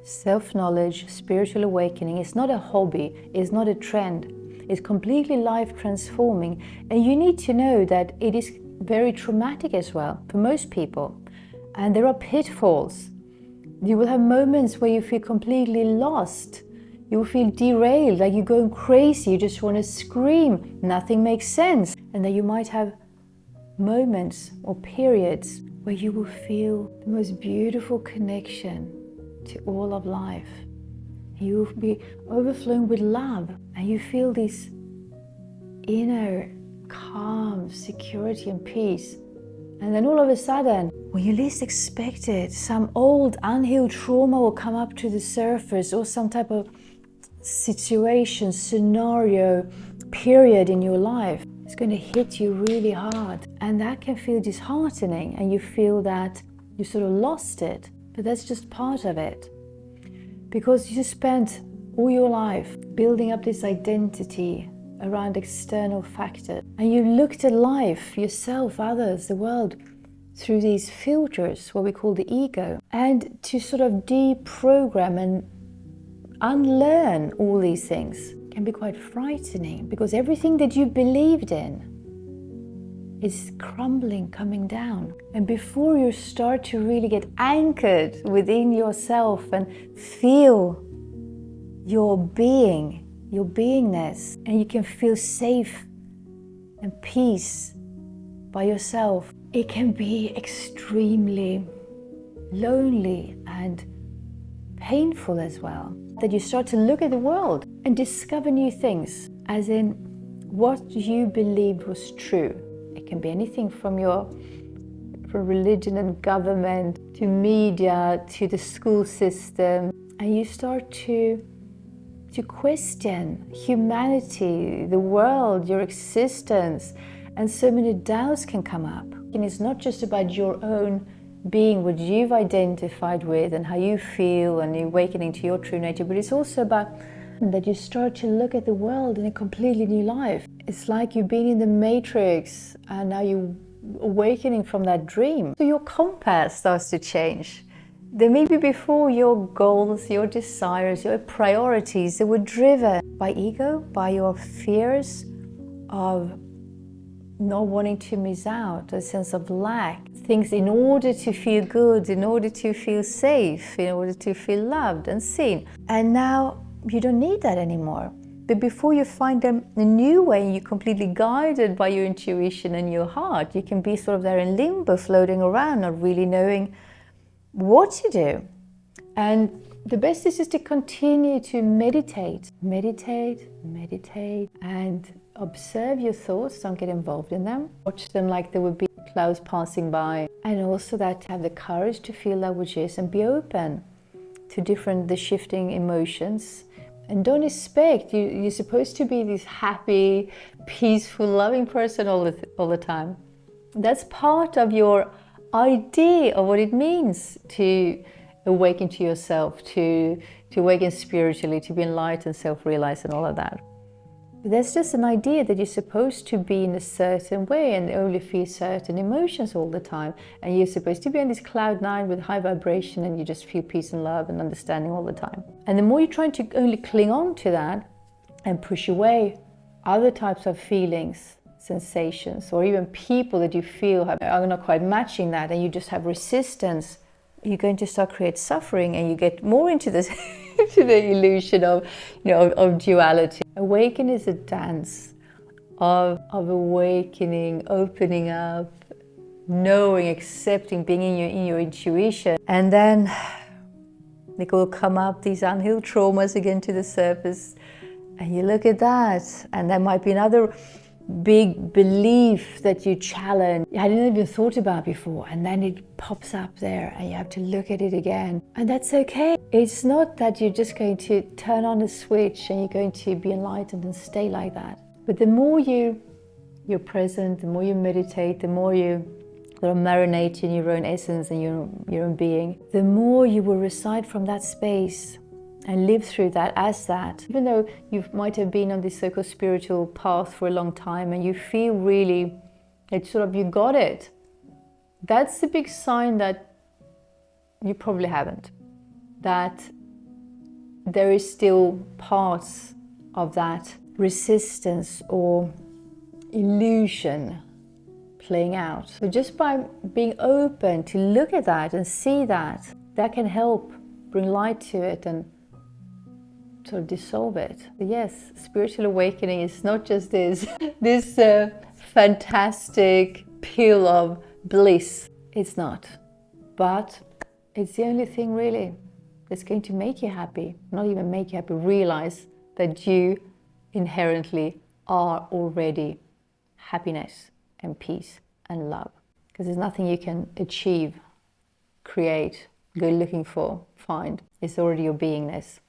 Self-knowledge, spiritual awakening is not a hobby, it's not a trend. It's completely life transforming, and you need to know that it is very traumatic as well for most people. And there are pitfalls. You will have moments where you feel completely lost. You will feel derailed, like you're going crazy, you just want to scream, nothing makes sense. And then you might have moments or periods where you will feel the most beautiful connection to all of life. You will be overflowing with love, and you feel this inner calm, security and peace. And then all of a sudden, when you least expect it, some old unhealed trauma will come up to the surface, or some type of situation, scenario, period in your life. It's going to hit you really hard, and that can feel disheartening, and you feel that you sort of lost it. But that's just part of it, because you spent all your life building up this identity around external factors, and you looked at life, yourself, others, the world, through these filters, what we call the ego. And to sort of deprogram and unlearn all these things can be quite frightening, because everything that you believed in is crumbling, coming down. And before you start to really get anchored within yourself and feel your being, your beingness, and you can feel safe and peace by yourself, it can be extremely lonely and painful as well. That you start to look at the world and discover new things, as in what you believed was true. It can be anything from religion and government, to media, to the school system. And you start to question humanity, the world, your existence, and so many doubts can come up. And it's not just about your own being, what you've identified with and how you feel and awakening to your true nature, but it's also about that you start to look at the world in a completely new life. It's like you've been in the matrix and now you're awakening from that dream. So your compass starts to change. There may be before your goals, your desires, your priorities, they were driven by ego, by your fears of not wanting to miss out, a sense of lack, things in order to feel good, in order to feel safe, in order to feel loved and seen. And now you don't need that anymore. But before you find a new way, and you're completely guided by your intuition and your heart, you can be sort of there in limbo, floating around, not really knowing what to do. And the best is just to continue to meditate, and observe your thoughts. Don't get involved in them. Watch them like there would be clouds passing by. And also that to have the courage to feel that which is, and be open to the shifting emotions. And don't expect, you're supposed to be this happy, peaceful, loving person all the time. That's part of your idea of what it means to awaken to yourself, to awaken spiritually, to be enlightened, self-realized and all of that. But that's just an idea that you're supposed to be in a certain way and only feel certain emotions all the time. And you're supposed to be on this cloud nine with high vibration, and you just feel peace and love and understanding all the time. And the more you're trying to only cling on to that and push away other types of feelings, sensations, or even people that you feel are not quite matching that, and you just have resistance, you're going to start create suffering, and you get more into this to the illusion of duality. Awaken is a dance of awakening, opening up, knowing, accepting, being in your intuition. And then they will come up, these unhealed traumas again to the surface, and you look at that, and there might be another big belief that you challenge, you hadn't even thought about before, and then it pops up there and you have to look at it again. And that's okay. It's not that you're just going to turn on a switch and you're going to be enlightened and stay like that. But the more you're present, the more you meditate, the more you sort of marinate in your own essence and your own being, the more you will reside from that space and live through that as that. Even though you might have been on this so-called spiritual path for a long time and you feel really, it's sort of, you got it. That's the big sign that you probably haven't. That there is still parts of that resistance or illusion playing out. So just by being open to look at that and see that, that can help bring light to it and sort of dissolve it. But yes, spiritual awakening is not just this fantastic pill of bliss. It's not. But it's the only thing really that's going to make you happy. Not even make you happy, realize that you inherently are already happiness and peace and love. Because there's nothing you can achieve, create, go looking for, find. It's already your beingness.